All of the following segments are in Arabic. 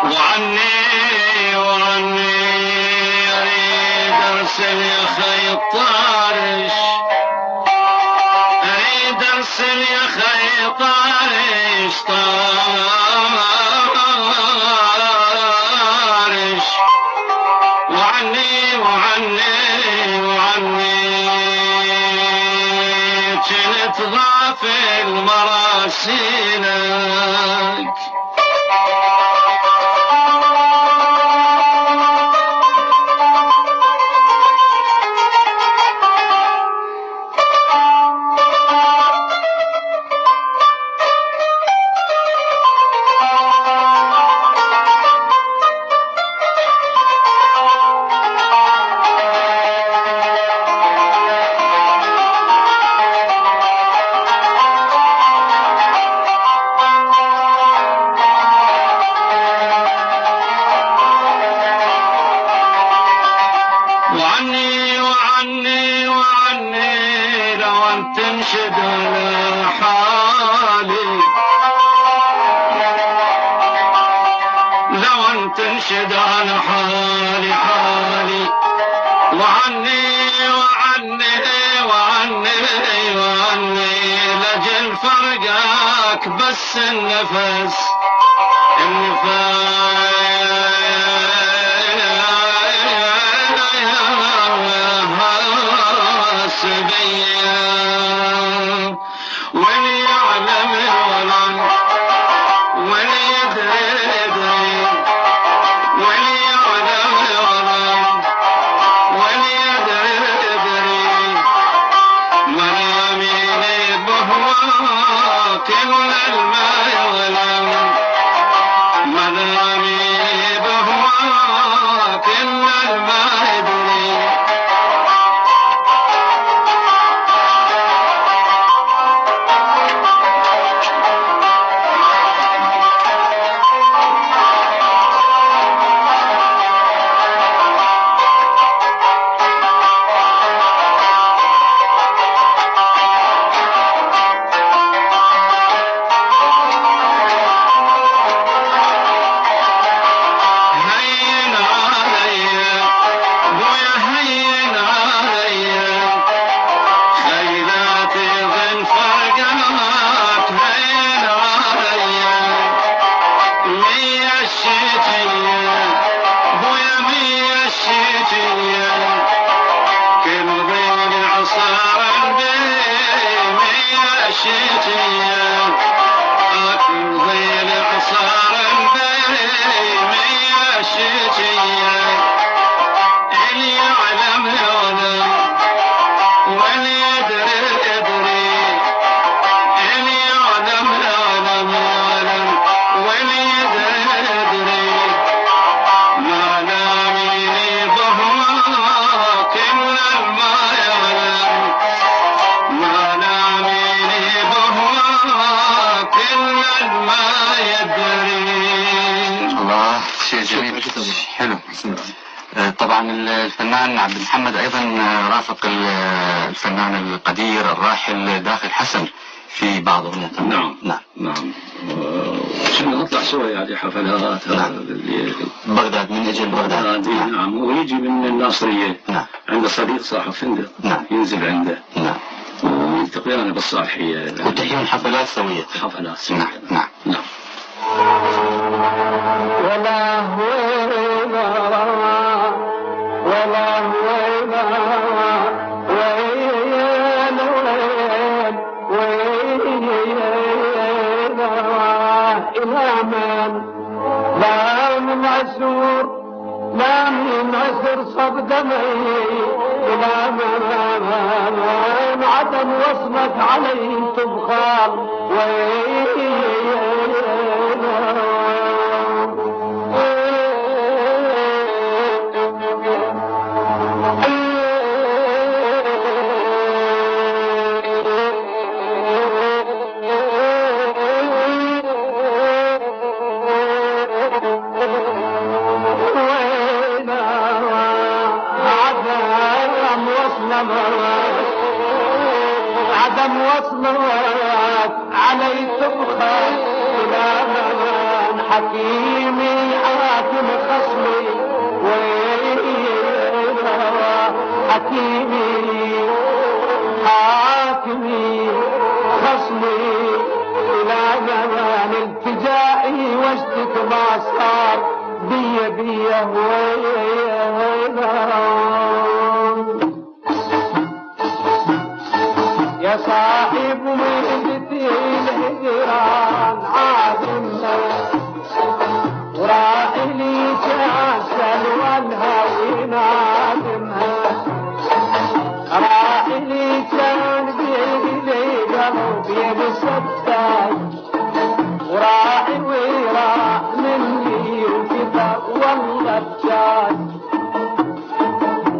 وعني أريد أرسل يا خي الطارش، أريد أرسل يا خي طارش طارش، وعني كنت غافل مراسيلك. وعني لو أن تنشد على حالي، لو أن تنشد على حالي، وعني لجل فرقك بس النفس ولي يعلم الولد ولي يدري ولي يعلم الولد ولي يدري مرامي بهواك ولا الماء ولم مرامي بهواك إلا الماء يدري. حلو. طبعا الفنان عبد المحمد ايضا رافق الفنان القدير الراحل داخل حسن في بعض اغنيات. نعم كنا نطلع سوا يعني حفلات. بغداد، من اجل بغداد. نعم ويجي من الناصريه. عنده صديق صاحب فندق. ينزل عنده. ونلتقي انا بالصالحيه وتحيون حفلات سويه. نعم. ولا هوينا ولا هوينا وين إلى من لا من عسور لا من عسر صب دمي إلى من عدم وصلت علي تبخال عدم وصلت علي تبخل إلى من حكيمي حكيمي حاكمي خصمي إلى زمان التجائي واشتك ما صار بي يا صاحب وحدتي الهجران عادنا ورائلي كاسل والهوي نادمها رائلي كان بيدي قلبي بسداد وراعي وراح مني وكذا والله الجاد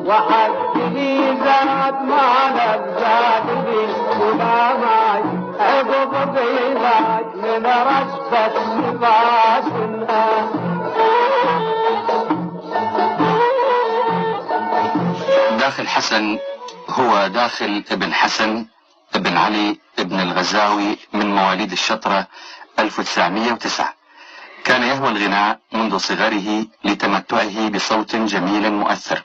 وحقي زاد ما نزاد لي ولا ماي عقب بيضاك من رشفة نفاسنا. داخل حسن هو داخل ابن حسن ابن علي ابن الغزاوي من مواليد الشطرة 1909. كان يهوى الغناء منذ صغره لتمتعه بصوت جميل مؤثر.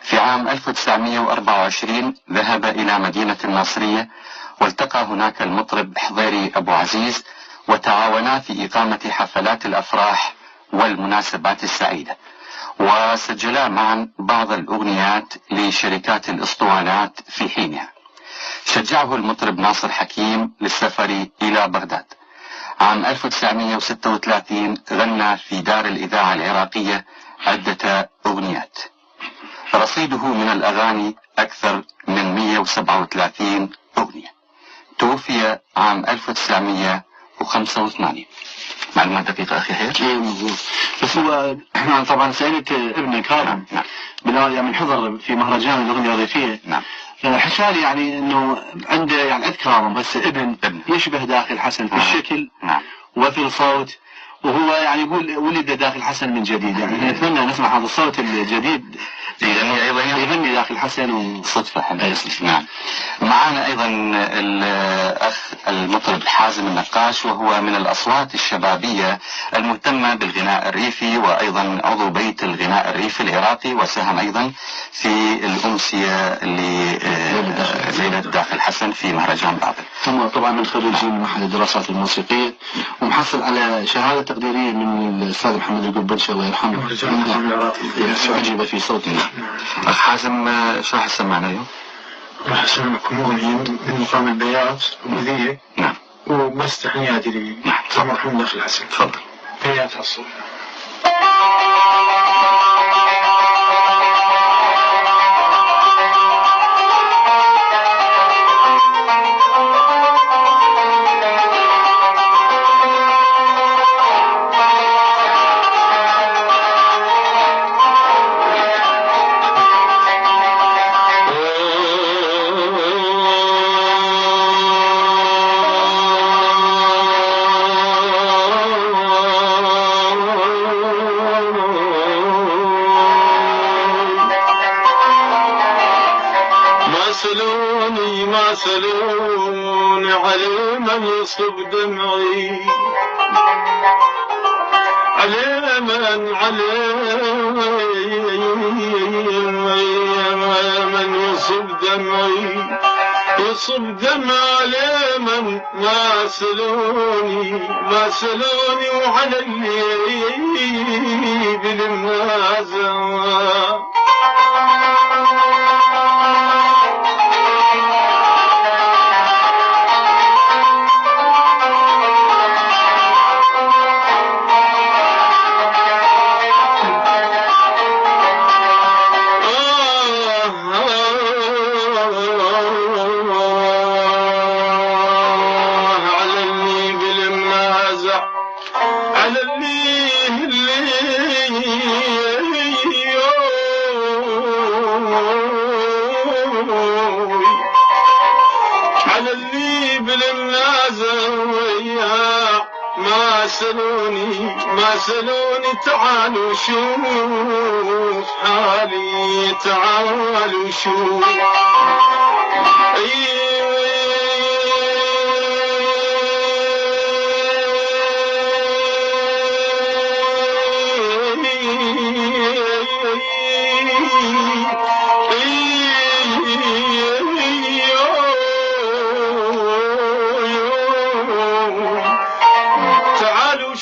في عام 1924 ذهب إلى مدينة الناصرية والتقى هناك المطرب حضيري أبو عزيز وتعاونا في إقامة حفلات الأفراح والمناسبات السعيدة، وسجلا معا بعض الأغنيات لشركات الأسطوانات في حينها. شجعه المطرب ناصر حكيم للسفر إلى بغداد. عام 1936 غنى في دار الإذاعة العراقية عدة أغنيات. رصيده من الأغاني أكثر من 137 أغنية. توفي عام 1985. معلومات دقيقة أخي خير؟ بس هو طبعا سألت ابنك هذا بالآية من حضر في مهرجان الأغنية الريفية. نعم. حشالي يعني انه عنده يعني اذكارهم هسه ابن يشبه داخل حسن في الشكل وفي الصوت، وهو يعني يقول ولد داخل حسن من جديد. يعني نتمنى نسمع هذا الصوت الجديد يغني داخل حسن صدفة حلوة. نعم. معنا ايضا الاخ المطرب حازم النقاش، وهو من الاصوات الشبابية المهتمة بالغناء الريفي، وايضا عضو بيت الغناء الريفي العراقي، وساهم ايضا في الامسية لليلة داخل حسن في مهرجان بابل. ثم طبعا من خريجين معهد الدراسات الموسيقية، ومحصل على شهادة تقديرية من الاستاذ محمد القبلشي الله يرحمه. عجب في صوته. اخ حازم شو راح تسمعنا اليوم؟ راح اسمعكم اغنية من مقام البيات ومذية. نعم. وبس تحياتي لي. نعم. الله يرحمه داخل حسن. تفضل. بيات الصبح. ما سلوني على من يصب دمعي، على من يصب دمعي، يصب دمع على من ما سلوني وعلى اللي بالمنازع. ما سلوني تعالوا شوف حالي، تعالوا شوف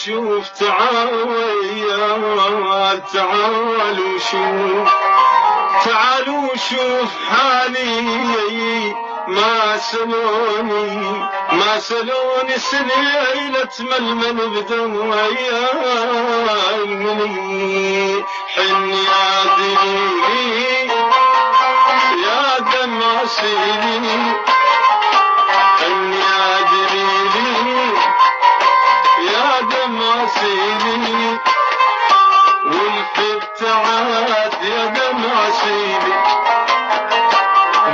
شوف تعال وشوف تعالوا شوف حالي ما سلوني سليلة ململ بدمويا المني حن يا دليلي يا دمع سيلي حن يا دليلي يا دمع سيلي والفت عاد يا دمع سيلي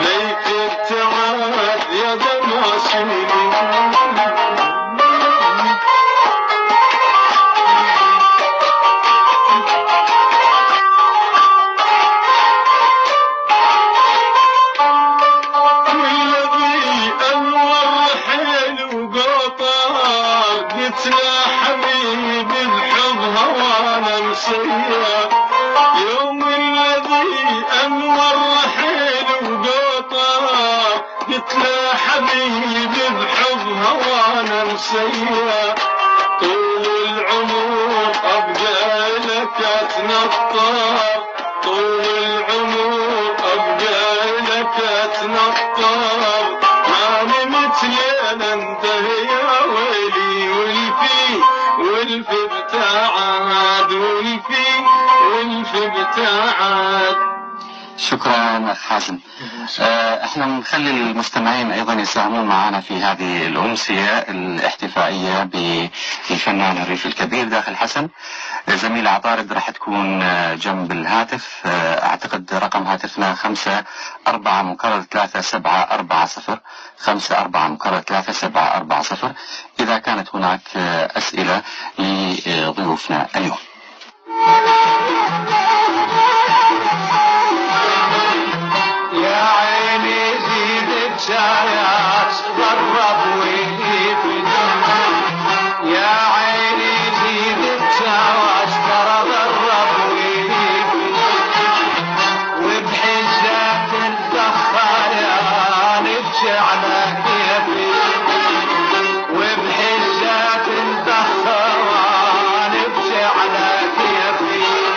ليك ابتعاد يا دمع سيلي والذي أنور حيل وقطار قلت له حبيبي الحب هوانا مسير يوم الذي أنور حيل وقطار قلت له حبيبي بحب هوانا مسير طول العمر أبقى لك أتنطر طول العمر أبقى لك أتنطر ما نمت ليلا انتهى يا ويلي والفي ابتعاد والفي ابتعاد. شكرا أخ حازم. احنا نخلي المستمعين ايضا يساهمون معنا في هذه الامسيه الاحتفائيه بالفنان الريف الكبير داخل حسن. زميل عطارد راح تكون جنب الهاتف، اعتقد رقم هاتفنا 54-37440 54-37440 اذا كانت هناك اسئله لضيوفنا اليوم. يا عيني زيد الشايات ضرب ويفيد يا عيني زيد الشايات ضرب ويفيد وبحجة الدخان بشعلك يفيد وبحجة الدخان بشعلك يفيد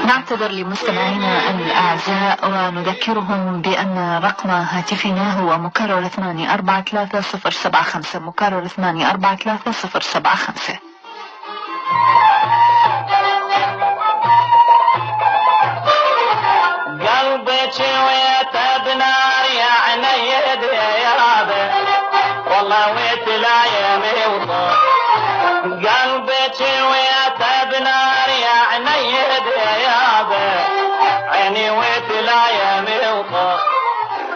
نعتذر لمستمعينا الأعزاء ونذكرهم بأن رقم هاتفنا هو مكرر 843075 مكرر 843075. قلبك ويت بنار يعني يدي يابه والله ويت لا يموت قلبك ويت بنار يعني يدي يابه عيني ويت لا يموت.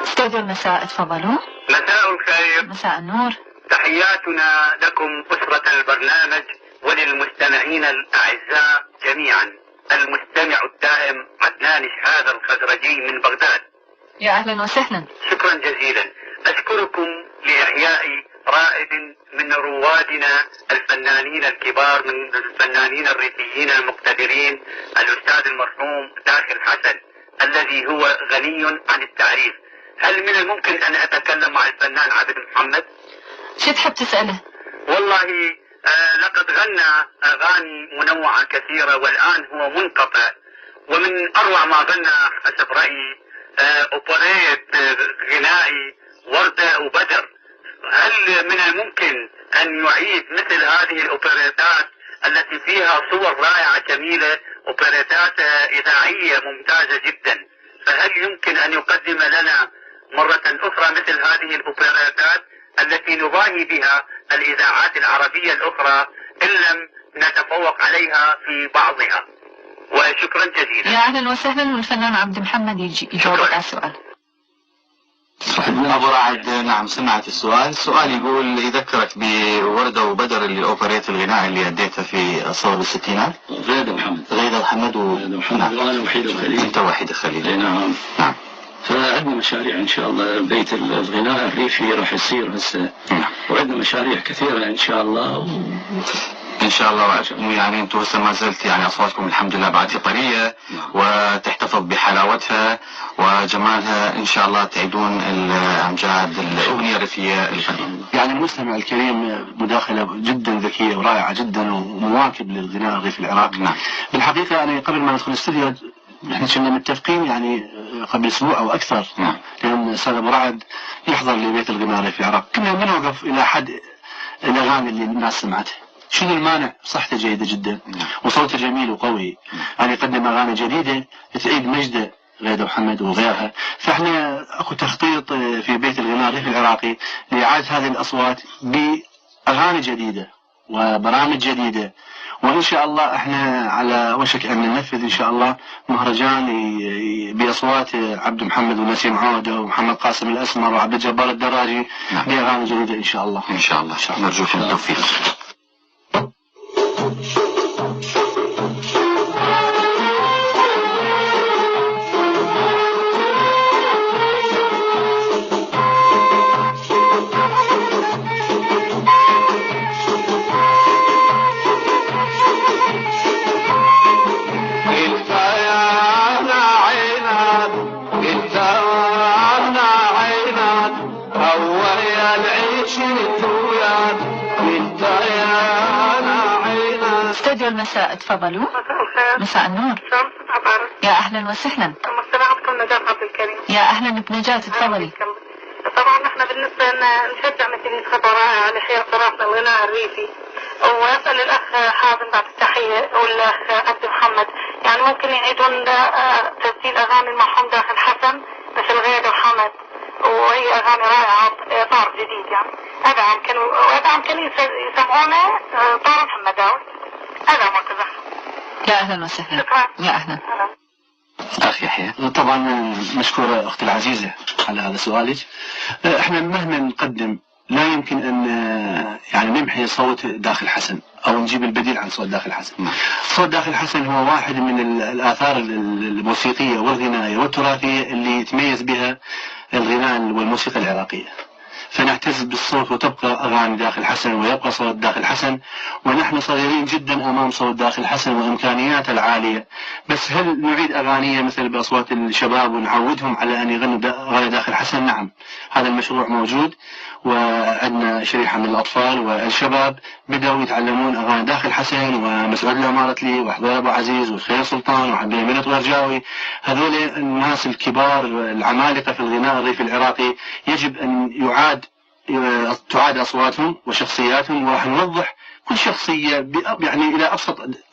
استوديو المساء اتفضلوا. مساء الخير. مساء النور. تحياتنا لكم أسرة البرنامج وللمستمعين الأعزاء جميعا. المستمع الدائم عدنان شهادة الخزرجي من بغداد. يا أهلا وسهلا. شكرا جزيلا. أشكركم لإحياء رائد من روادنا الفنانين الكبار من الفنانين الريفيين المقتدرين الأستاذ المرحوم داخل حسن الذي هو غني عن التعريف. هل من الممكن أن أتكلم مع الفنان عبد محمد؟ شو تحب تسأله؟ والله لقد غنى أغاني منوعة كثيرة والآن هو منقطع. ومن أروع ما غنى حسب رأيي أوبريت غنائي وردة وبدر. هل من الممكن أن يعيد مثل هذه الأوبريتات التي فيها صور رائعة جميلة، أوبريتات إذاعية ممتازة جدا؟ فهل يمكن أن يقدم لنا مرة أخرى مثل هذه الأوبريتات التي نضاهي بها الإذاعات العربية الأخرى إن لم نتفوق عليها في بعضها؟ وشكرا جزيلا. يا أهلا وسهلا. والفنان عبد محمد يجاوبك على السؤال. أبو رعد، نعم سمعت السؤال. السؤال يقول يذكرك بوردة وبدر اللي الأوبريت الغنائي اللي أديته في صور الستينات. غيدة محمد نعم. وأنا وحيد الخليل. أنت وحيد الخليل. نعم. نعم. فعندنا مشاريع إن شاء الله. بيت الغناء الريفي راح يصير هسه، وعندنا مشاريع كثيرة إن شاء الله. ان شاء الله. يعني انتم هسه ما زلت يعني اصواتكم الحمد لله بعد طريه وتحتفظ بحلاوتها وجمالها. ان شاء الله تعيدون امجاد الاغنيه الريفيه القديمه. يعني المستمع الكريم مداخله جدا ذكيه ورائعه جدا ومواكب للغناء الريفي العراقي. نعم. بالحقيقه انا قبل ما ندخل الاستوديو نحن كنا متفقين يعني قبل اسبوع او اكثر. نعم. لان الاستاذ ابو رعد يحضر لبيت الغناء الريفي العراقي، كنا بنوقف الى حد الاغاني اللي الناس سمعتها. شنو المانع؟ صحته جيدة جدا وصوته جميل وقوي. يعني يقدم أغاني جديدة تعيد مجده غيدة محمد وغيرها. فاحنا اكو تخطيط في بيت الغناء الريفي العراقي لإعادة هذه الأصوات بأغاني جديدة وبرامج جديدة. وإن شاء الله احنا على وشك أن ننفذ إن شاء الله مهرجان بأصوات عبد محمد ونسيم عودة ومحمد قاسم الأسمر وعبد الجبار الدراجي بأغاني جديدة إن شاء الله. إن شاء الله. نرجوكم التوفيق. استوديو المساء، تفضلوا. مساء النور. يا اهلا وسهلا. مستمعتكم نجاة عبد الكريم. يا اهلا بنجاة، تفضلي. طبعا احنا بالنسبه لنا نشجع مثل خطر رائع لحياة تراثنا الغناء الريفي. واسال الاخ حازم بعد التحيه والاخ عبد محمد يعني ممكن يعيدون تسجيل اغاني المرحوم داخل حسن مثل غيدة وحمد، وهي اغاني رائعه طار جديد يعني. ادعم كانوا يسمعونه طار محمداوي. هذا ما كذا. يا اهلا وسهلا. يا اهلا. اخ يحيى. طبعا مشكورة اختي العزيزة على هذا سؤالك. احنا مهما نقدم لا يمكن ان يعني نمحي صوت داخل حسن او نجيب البديل عن صوت داخل حسن. صوت داخل حسن هو واحد من الاثار الموسيقية والغنائية والتراثية اللي يتميز بها الغناء والموسيقى العراقية. فنعتز بالصوت وتبقى أغاني داخل حسن ويبقى صوت داخل حسن، ونحن صغيرين جدا أمام صوت داخل حسن وإمكانياته العالية. بس هل نعيد أغانية مثل بأصوات الشباب ونعودهم على أن يغنوا أغاني داخل حسن؟ نعم، هذا المشروع موجود، وعندنا شريحة من الأطفال والشباب بدأوا يتعلمون أغاني داخل حسن، ومسعود الأمارتلي وحضير أبو عزيز وخير سلطان وعبد المنت ورجاوي. هذول الناس الكبار العمالقة في الغناء الريفي العراقي يجب أن تعاد أصواتهم وشخصياتهم، وراح نوضح كل شخصية يعني إلى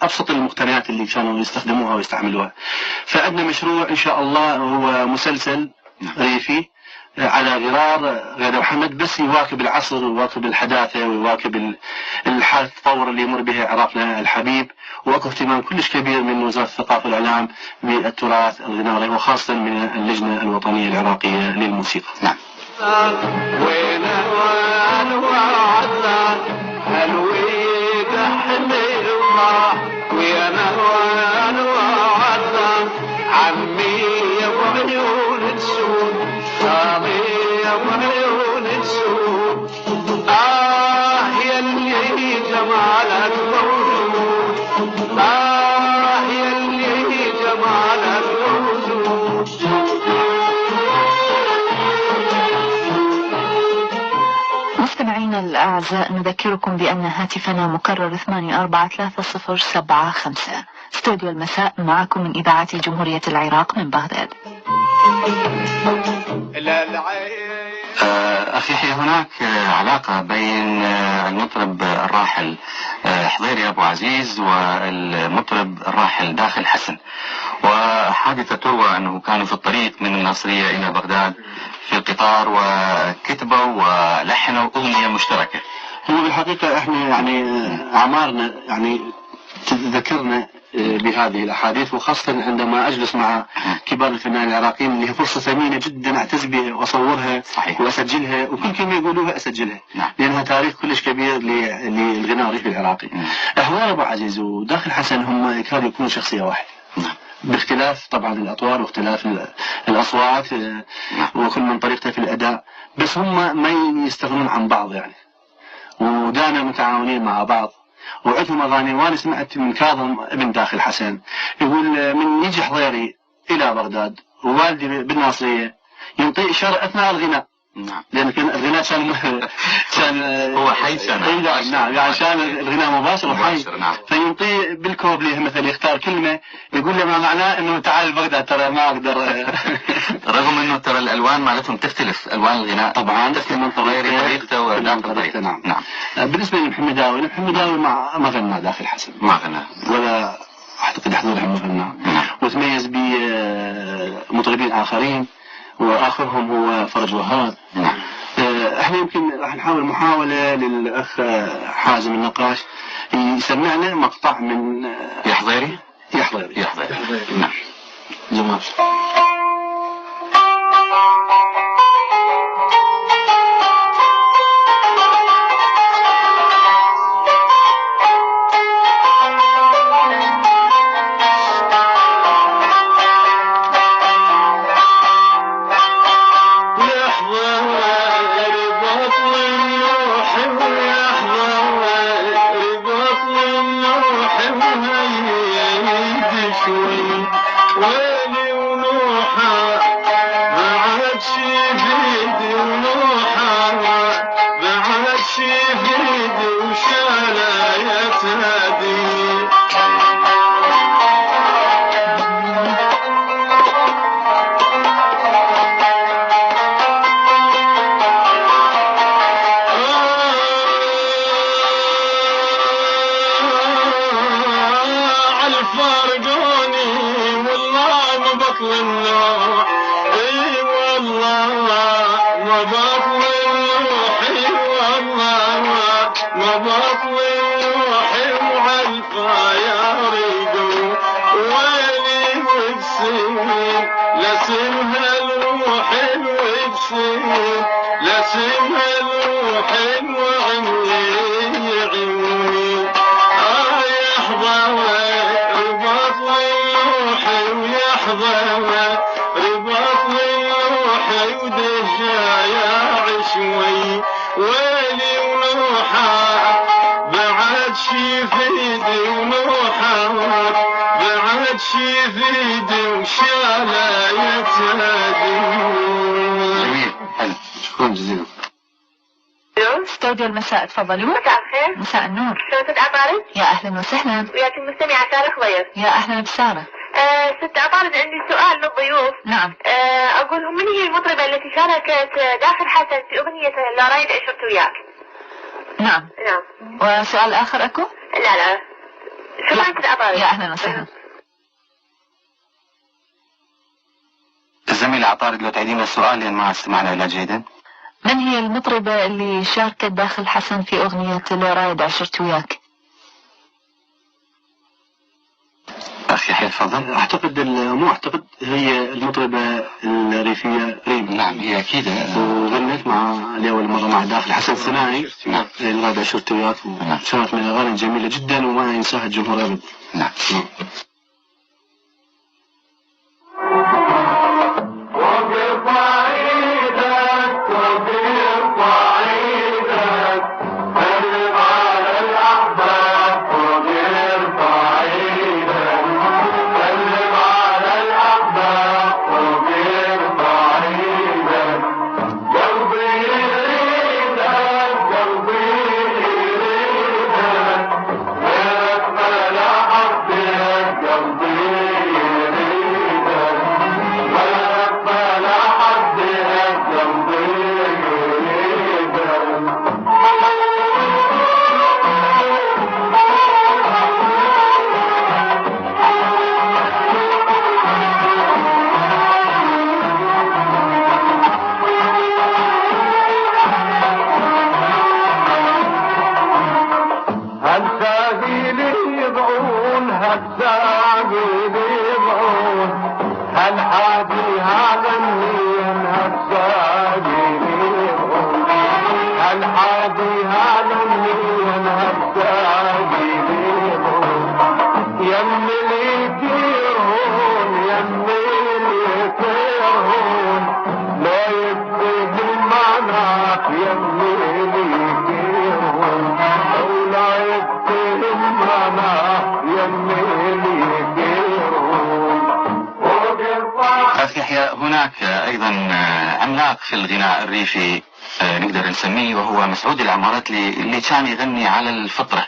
أبسط المقتنيات اللي كانوا يستخدموها ويستعملوها. فعندنا مشروع إن شاء الله هو مسلسل ريفي على غرار غيدة محمد، بس يواكب العصر ويواكب الحداثة ويواكب الحالة التطور اللي يمر بها عراقنا الحبيب. واكو اهتمام كلش كبير من وزارة الثقافة والإعلام بالتراث الغنائي وخاصة من اللجنة الوطنية العراقية للموسيقى. نعم. مستمعينا مستمعينا الأعزاء نذكركم بأن هاتفنا مكرر 843075. استوديو المساء معكم من إذاعة جمهورية العراق من بغداد. أخي يحيى، هناك علاقة بين المطرب الراحل حضيري أبو عزيز والمطرب الراحل داخل حسن، وحادثة تروى أنه كانوا في الطريق من الناصرية إلى بغداد في القطار وكتبوا ولحنوا أغنية مشتركة. هو بالحقيقة احنا يعني أعمارنا يعني تذكرنا بهذه الأحاديث، وخاصة عندما أجلس مع كبار الفنانين العراقيين اللي هي فرصة ثمينة جدا أعتز بها وأصورها وأسجلها، وكل كلمة يقولوها أسجلها لأنها تاريخ كلش كبير للغناء الريفي العراقي. أحوال أبو عزيز وداخل حسن هم كانوا يكونوا شخصية واحدة باختلاف طبعا الأطوار واختلاف الأصوات وكل من طريقته في الأداء، بس هم ما يستغنون عن بعض يعني، ودانا متعاونين مع بعض. وعندهم أغاني، وأنا سمعت من كاظم ابن داخل حسن يقول من يجي حضيري إلى بغداد ووالدي بالناصرية ينطي إشارة أثناء الغناء. لأن الغناء كان هو حي سنة. نعم يعني كان الغناء مباشر وحي. فينطي بالكوبليه مثلا يختار كلمة يقول له ما معناه إنه تعال بغداد ترى ما أقدر. رغم إنه ترى الألوان مالتهم تختلف، ألوان الغناء طبعا تختلف من طريقته وأداء طريقته. نعم. بالنسبة لمحمداوي، محمداوي ما غنى داخل حسن، ما غنى ولا أعتقد حضورها ما غنى، وتميز بمطربين آخرين وآخرهم هو فرج وهاب. احنا يمكن راح نحاول محاولة للأخ حازم النقاش يسمعنا مقطع من يا حضيري. نعم جمال. استوديو المساء تفضلوا. مساء الخير. مساء النور. ست عطارد. يا أهلا وسهلا. وياك المستمعة سارة خضير. يا أهلا بسارة. ست عطارد عندي سؤال للضيوف. نعم. أقول من هي المطربة التي شاركت داخل حسن في أغنية لا رايد عشرت وياك؟ نعم. وسؤال آخر أكو؟ لا شكرا ست عطارد. يا أهلا وسهلا. الزميلة عطارد لو تعيدين السؤال لأن ما استمعنا إلى جيدا. من هي المطربة اللي شاركت داخل حسن في أغنية لا رايد عشرت وياك؟ أخي يحيى تفضل. أعتقد هي المطربة الريفية ريم. نعم هي أكيد، وغنت مع لأول مرة مع داخل حسن الثنائي لا رايد عشرت وياك، وكانت من الأغاني الجميلة جدا وما ينساها الجمهور أبدا. نعم. قلبي هالساقي بيبعون هالحادي هذا النين هالساقي بيبعون هالحادي هذا النين هالساقي بيبعون يمي اللي يطيرون يمي اللي يطيرون لو يبدي المعنى يمي اللي يطيرون ولا يبدي المعنى يمي اللي يطيرون. أخي يحيى، هناك أيضا عملاق في الغناء الريفي نقدر نسميه، وهو مسعود العماراتلي، اللي كان يغني على الفطرة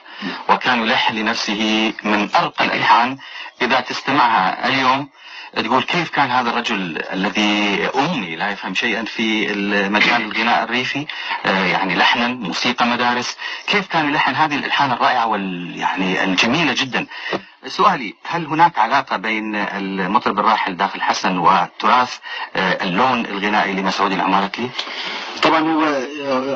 وكان يلحن لنفسه من أرقى الألحان. إذا تستمعها اليوم تقول كيف كان هذا الرجل الذي أمي لا يفهم شيئا في مجال الغناء الريفي، يعني لحنا موسيقى مدارس، كيف كان يلحن هذه الألحان الرائعة يعني الجميلة جدا. سؤالي، هل هناك علاقة بين المطرب الراحل داخل حسن وتراث اللون الغنائي لمسعود العماراتلي؟ طبعا هو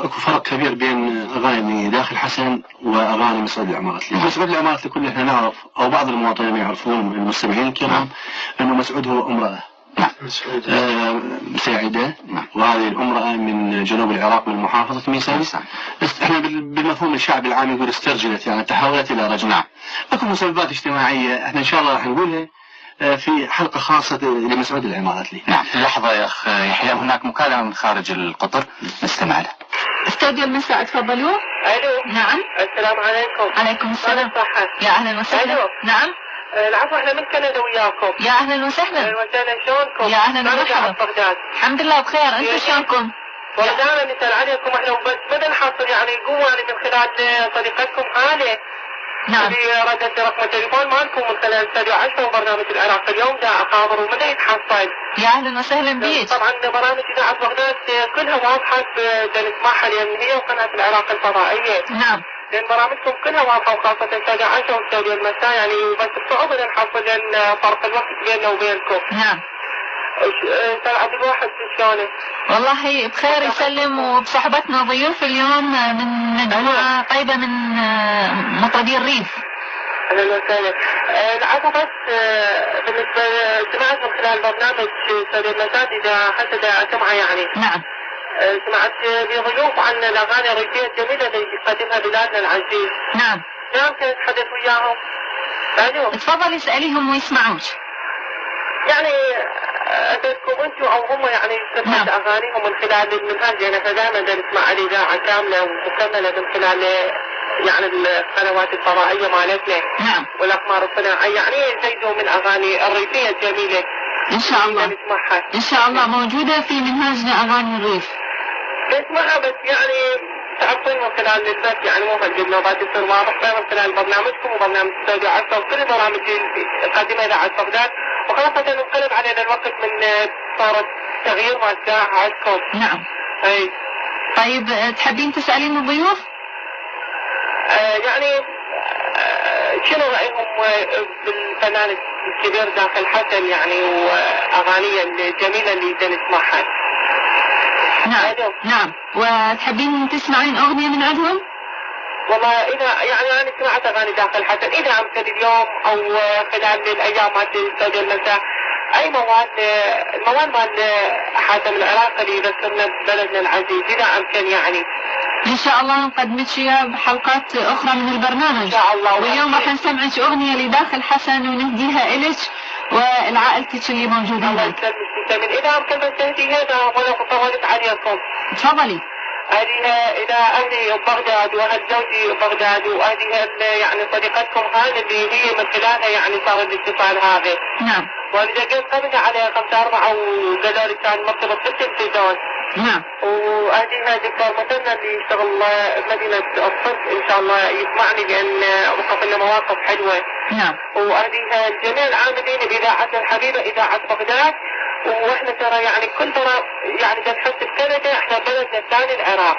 اكو فرق كبير بين اغاني داخل حسن واغاني مسعود العماراتلي. مسعود العماراتلي كلنا احنا نعرف، او بعض المواطنين يعرفون المستمعين الكرام، انه مسعود هو امرأة مساعدة، وهذه الامرأة من جنوب العراق من محافظة ميسان. احنا بالمفهوم الشعبي العام يقول استرجلت، يعني تحولت الى رجل. اكو مسببات اجتماعية احنا ان شاء الله راح نقولها في حلقة خاصة لمسعود العماراتلي. نعم. لحظة يا أخ يحيى، هناك مكالمة من خارج القطر نستمع لها. استوديو المساء، تفضلوا. الو. نعم. السلام عليكم. عليكم السلام. صحة. يا اهلا وسهلا. الو. نعم. العفو، احنا من كندا وياكم. يا اهلا وسهلا. اهلا وسهلا، شلونكم؟ يا اهلا ومرحبا. بغداد. الحمد لله بخير، انتم شلونكم؟ والله دائما نسال عليكم احنا، وبس بدنا نحصل يعني قوه من خلال صديقتكم هاني. نعم. اللي ردت رقم التليفون مالكم من خلال استوديو 10 وبرنامج العراق اليوم دا اخابر ومدى يتحصل. يا اهلا وسهلا بيك. طبعا برامج اذاعه بغداد كلها واضحه بدنا نسمعها، لان هي وقناه العراق الفضائيه. نعم. لان برامجكم كلها واضحه، وخاصه استوديو 10 واستوديو المساء، يعني بس بصعوبه نحصل لان فرق الوقت بيننا وبينكم. نعم. استاذ عبد الواحد شلونك؟ والله بخير يسلم، وبصحبتنا ضيوف اليوم من مجموعة طيبة من مطربي الريف. اهلا وسهلا. العفو، بس بالنسبه سمعت من خلال برنامج استوديو المساء اذا حسد سمعه يعني. نعم. سمعت بضيوف عن الاغاني الريفيه الجميله اللي يقدمها بلادنا العزيز. نعم. ممكن اتحدث وياهم؟ ايوه. تفضل اسأليهم ويسمعوك. يعني أتذكروا أنتم أو هم يعني سمعت أغانيهم من خلال المنهج، يعني احنا دائما نسمع الإذاعة كاملة ومكملة من خلال يعني القنوات الفضائية مالتنا. نعم. والأقمار الصناعية، يعني يزيدوا من أغاني الريفية الجميلة. إن شاء الله. نسمعها. إن شاء الله موجودة في منهاجنا أغاني الريف. نسمعها، بس يعني تعرفون من خلال البث، يعني مو هالقد نوبات تصير واضحة من خلال برنامجكم وبرنامج استوديو 10 وكل البرامج اللي تقدمها إذاعة بغداد، وخاصة انقلب علينا الوقت من صارت تغيير مع الساعة عندكم. نعم. اي. طيب تحبين تسألين الضيوف؟ يعني شنو رأيهم بالفنان الكبير داخل حسن يعني وأغانيه الجميلة اللي نسمعها؟ نعم. نعم. وتحبين تسمعين أغنية من عندهم؟ والله إذا يعني أنا سمعت أغاني داخل حسن، إذا أمكن اليوم أو خلال الأيام مالت استوديو المساء أي الموال مال حاتم العراقي اللي يذكرنا ببلدنا العزيز، إذا أمكن يعني. إن شاء الله نقدمك إياه بحلقات أخرى من البرنامج. إن شاء الله. واليوم راح نسمعك أغنية لداخل حسن ونهديها إلك ولعائلتك اللي موجودين. الله يسلمك. إذا أمكن بس تهدي هذا ولو طولت عليكم. تفضلي. هذه إلى أهلي بغداد وأهل زوجي بغداد وهذه يعني صديقتكم هذه اللي هي من خلالها يعني صار الاتصال هذا. نعم. وأنا دقيت قبل على 5/4 وقالوا لي كان مرتبط بالتلفزيون. نعم. وهذه دكتور مثلنا اللي يشتغل مدينة الصف إن شاء الله يسمعني، لأن وقف لنا مواقف حلوة. نعم. وهذه جميع العاملين بإذاعتنا الحبيبة إذاعة بغداد، واحنا ترى يعني كل ترى يعني بنحس بكندا احنا بلدنا الثاني العراق.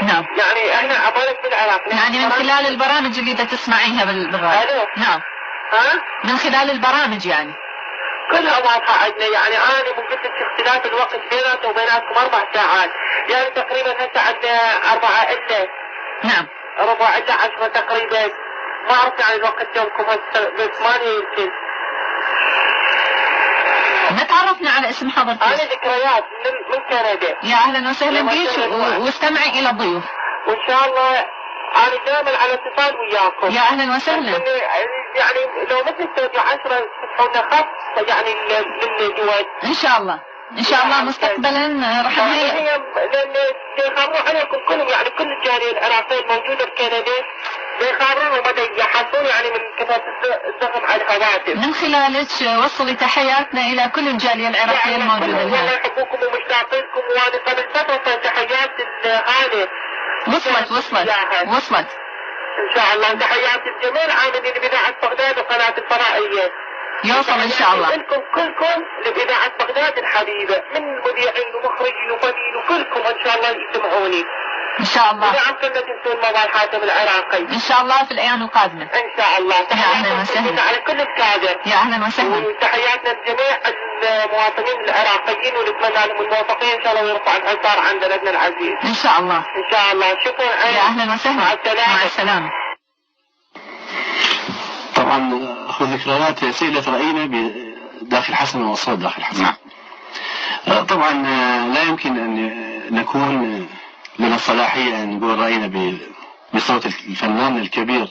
نعم. يعني احنا عبالك بالعراق. يعني من خلال البرامج اللي تسمعيها بالراديو. نعم. ها؟ من خلال البرامج يعني. كلها واضحة عندنا، يعني أنا مو قلت لك اختلاف الوقت بيناتنا وبيناتكم 4 ساعات، يعني تقريبا هسه عندنا 4 إلا. نعم. 4 إلا 10 تقريبا. ما اعرف يعني الوقت يومكم هسه ب8 يمكن. ما تعرفنا على اسم حضرتك؟ انا ذكريات من كندا. يا اهلا وسهلا بك واستمعي الى الضيوف. وان شاء الله انا دائما على اتصال وياكم. يا اهلا وسهلا. يعني لو مثل الساعة 10 تفتحوا لنا خط يعني للجواد. ان شاء الله ان شاء الله مستقبلا راح نهيئ. بيخبروا عليكم كلهم يعني كل الجاليه العراقيه الموجوده بكندا بيخبروا وبدا يحصلوا يعني من كثره الزخم على الهواتف. من خلالك وصلي تحياتنا الى كل الجاليه العراقيه يعني الموجوده هنا. والله يحبوكم ومشتاقينكم وانا قبل فتره تحيات هاني. وصلت ان شاء الله. تحيات الجميع عاملين باذاعه بغداد وقناه الفضائيه. يوصل ان شاء الله. لكم كلكم لإذاعة بغداد الحبيبة من مذيعين ومخرجين وفنيين وكلكم ان شاء الله يسمعوني. ان شاء الله. إذا عمكم لا تنسون موال حاتم العراقي. ان شاء الله في الايام القادمة. ان شاء الله. يا اهلا وسهلا. على كل الكادر. يا اهلا وسهلا. وتحياتنا لجميع المواطنين العراقيين ونتمنى لهم الموفقين ان شاء الله ويرفع الانصار عن بلدنا العزيز. ان شاء الله. ان شاء الله. شكرا. يا اهلا وسهلا. مع السلامة. مع السلامة. طبعا اخو ذكريات سئلت راينا بداخل حسن وصوت داخل حسن. طبعا لا يمكن ان نكون لنا الصلاحيه ان نقول راينا بصوت الفنان الكبير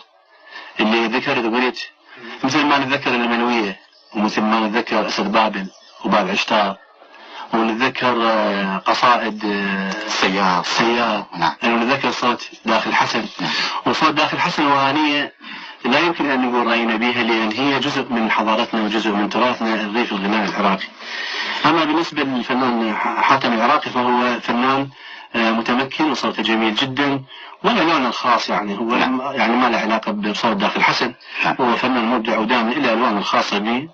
اللي ذكرت وقلت، مثل ما نتذكر المنويه ومثل ما نتذكر اسد بابل وباب عشتار ونتذكر قصائد سيار. نعم. ونتذكر صوت داخل حسن. وصوت داخل حسن وهانية لا يمكن أن نقول رأينا بها لأن هي جزء من حضارتنا وجزء من تراثنا الريف الغنائي العراقي. أما بالنسبة للفنان حاتم العراقي فهو فنان متمكن وصوته جميل جدا ولا لونه الخاص، يعني هو يعني ما له علاقة بصوت داخل حسن. هو فنان مبدع ودائما إلى ألوان الخاصة به.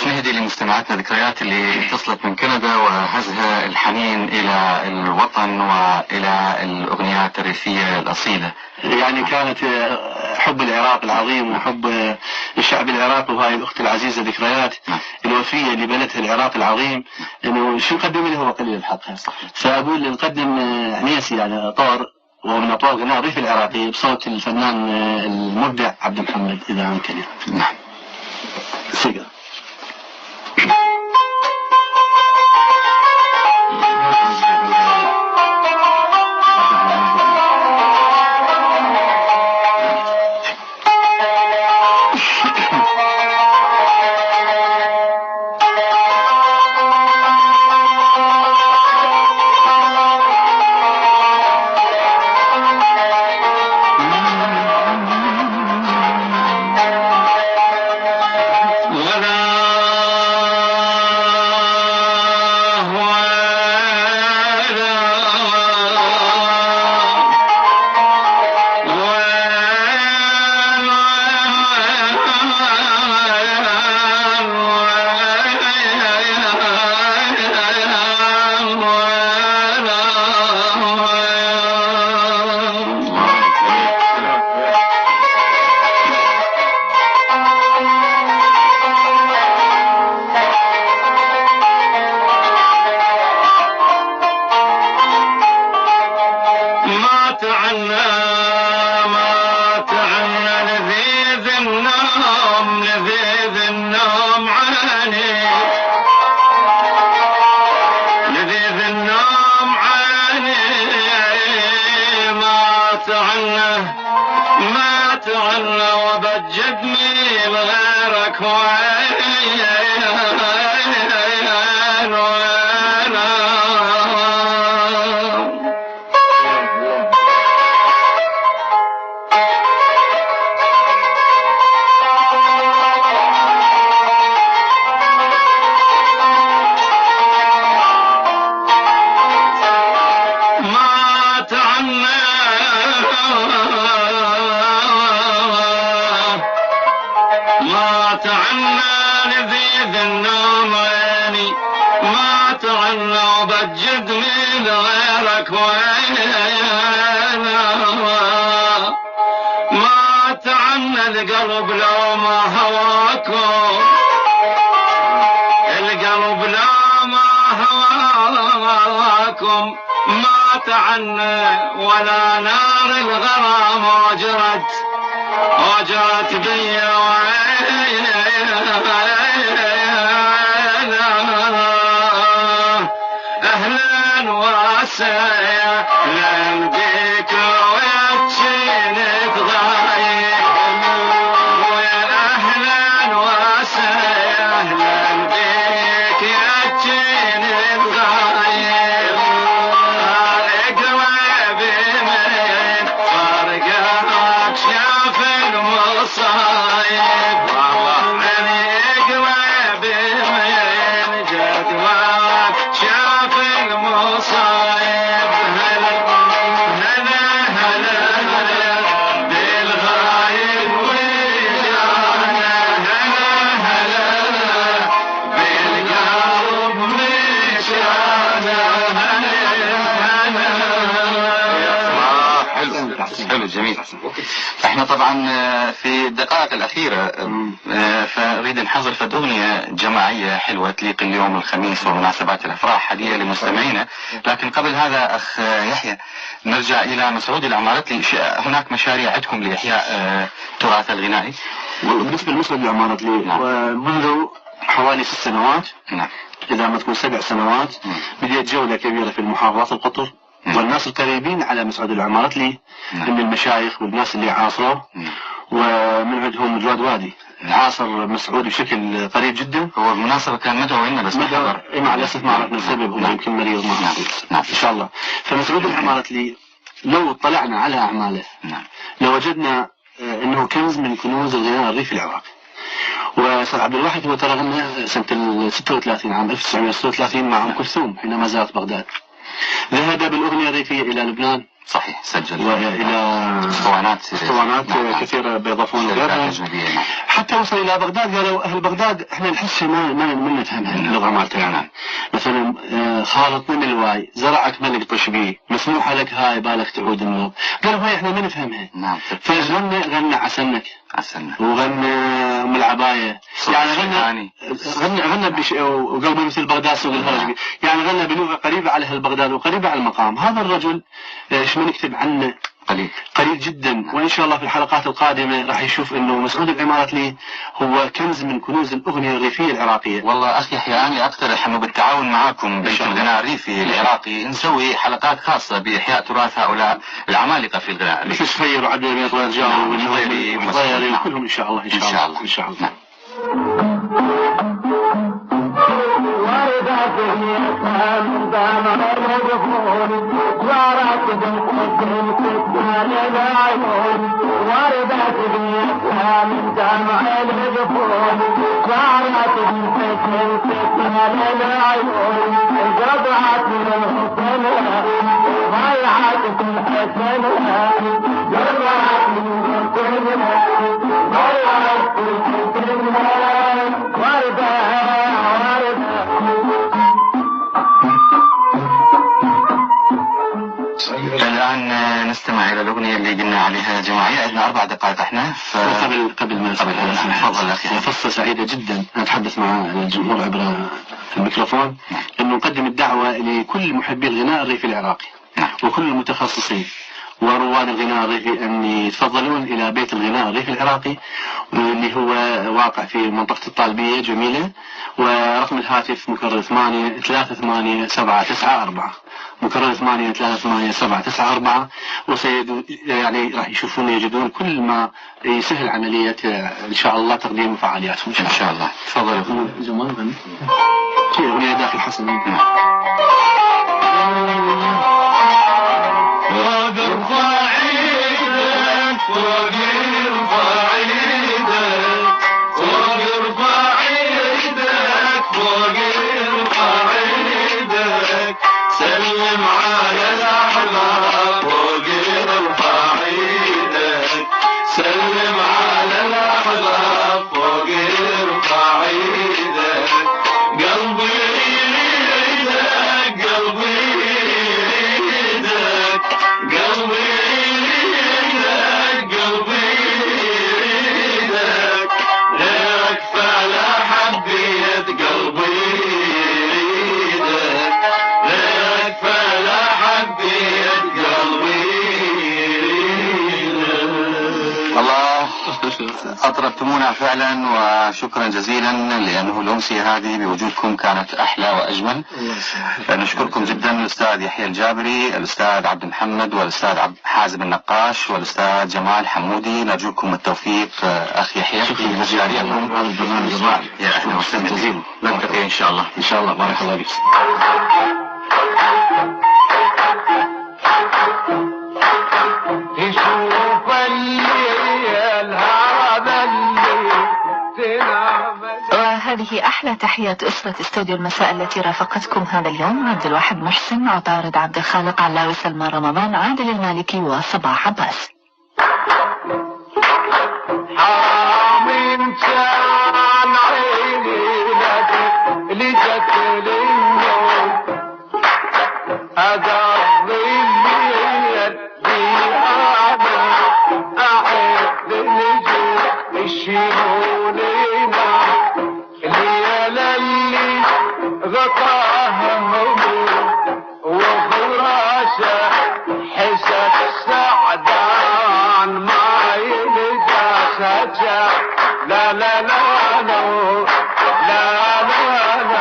نهدي لمستمعاتنا ذكريات اللي اتصلت من كندا وهزها الحنين إلى الوطن وإلى الأغنيات الريفية الأصيلة. يعني كانت حب العراق العظيم وحب الشعب العراقي، وهاي الأخت العزيزة ذكريات الوفية لبلدها العراق العظيم، إنه شو نقدم له هو قليل الحق. فأقول نقدم نيسي يعني طور ومن أطوار غناء الريف العراقي بصوت الفنان المبدع عبد محمد إذا أمكن. نعم. سيقر. القلب لو ما هواكم، القلب لو ما هواكم ما تعنى ولا نار الغرام وجرت وجات بي أهلا وسهلا بك ويبشينك ضايق ويا أهلا وسهلا بك يبشينك ضايق القلب من فرقك شاف المصايب القلب من جدواك شاف المصايب هلا هلا هلا بالغايب وجانا هلا هلا بالقلب مشانا حلو جميل. احنا طبعا في الدقائق الاخيره فنريد نحضر فد اغنيه جماعيه حلوه تليق اليوم الخميس ومناسبات الافراح هديه لمستمعينا. لكن قبل هذا اخ يحيى نرجع الى مسعود العمارتلي. هناك مشاريع عندكم لاحياء التراث الغنائي؟ بالنسبه لمسعود العمارتلي منذ حوالي 6 سنوات اذا ما تكون 7 سنوات بديت جوله كبيره في المحافظات القطر والناس القريبين على مسعود العمارتلي من المشايخ والناس اللي عاصروه ومن عندهم جواد وادي عاصر مسعود بشكل قريب جدا. هو بالمناسبة كان مدعو لنا بس ما حضر. مع الأسف ما عرفنا السبب. هو يمكن مريض ما إن شاء الله. فمسعود العمارتلي لو اطلعنا على أعماله لوجدنا أنه كنز من كنوز الغناء الريفي العراقي. وأستاذ عبد الواحد هو ترى غنى سنة 36 عام 1936 مع أم كلثوم حينما زارت بغداد. ذهب بالأغنية الريفية إلى لبنان. صحيح سجل وإلى اسطوانات كثيرة بيضافون وغيرها حتى وصل إلى بغداد. قالوا أهل بغداد إحنا نحس ما نفهمها اللغة مالتها يعني. مثلا خالط من الواي زرعك ملك طشبي مسموحة لك هاي بالك تعود النوب. قالوا هاي إحنا ما نفهمها. فغنى عسلنك وغنى أم العباية يعني غنى وقلبي مثل بغداد سوق الهرجبي يعني غنى بلغة قريبة على أهل بغداد وقريبة على المقام. هذا الرجل شو نكتب عنه قليل جدا. وإن شاء الله في الحلقات القادمة راح يشوف إنه مسعود العمارتلي هو كنز من كنوز الأغنية الريفية العراقية. والله أخي يحيى أنا أقترح إنه بالتعاون معاكم بيت الغناء الريفي العراقي نسوي حلقات خاصة بإحياء تراث هؤلاء العمالقة في الغناء الريفي. مثل سفير وعبد المجيد والرجال والنظيري وكلهم إن شاء الله إن شاء الله إن شاء الله. الآن نستمع إلى الأغنية اللي قلنا عليها جماعية. عندنا 4 دقائق احنا قبل ما تفضل أخي. فرصة سعيدة جدا نتحدث مع الجمهور عبر الميكروفون أنه نقدم الدعوة لكل محبي الغناء الريفي العراقي وكل المتخصصين ورواد الغناء الريفي أن يتفضلون إلى بيت الغناء الريفي العراقي اللي هو واقع في منطقة الطالبية جميلة. ورقم الهاتف مكرر 8387994 مكرر 8387994 يعني راح يشوفون يجدون كل ما يسهل عملية إن شاء الله تقديم فعالياتهم إن شاء الله. تفضل جمال غني في أغنية داخل حسن سلم على الأحباب وارفع ايدك سلم على الأحباب وارفع ايدك قلبي يريدك قلبي يريدك قلبي يريدك قلبي نعم فعلا، وشكرا جزيلا، لأنه الأمسية هذه بوجودكم كانت أحلى وأجمل. نشكركم جدا الأستاذ يحيى الجابري، الأستاذ عبد محمد، والأستاذ حازم النقاش، والأستاذ جمال حمودي. نرجوكم التوفيق أخ يحيى في مشاريعكم. هذا البرنامج الرائع. يا أهلا وسهلا، نلتقي إن شاء الله. إن شاء الله، بارك الله فيك. وهذه أحلى تحيات أسرة استوديو المساء التي رافقتكم هذا اليوم: عبد الواحد محسن، عطارد عبد الخالق، علاوي، سلمى رمضان، عادل المالكي، وصباح عباس. حرام كان عيني لجت للنوم أقضي الليل بهذا أعد النجوم يشيلونينا الليل اللي غطاها هموم وفراشه حسب سعدان ما يلقى سجا. لا لا لا لا لا لا لا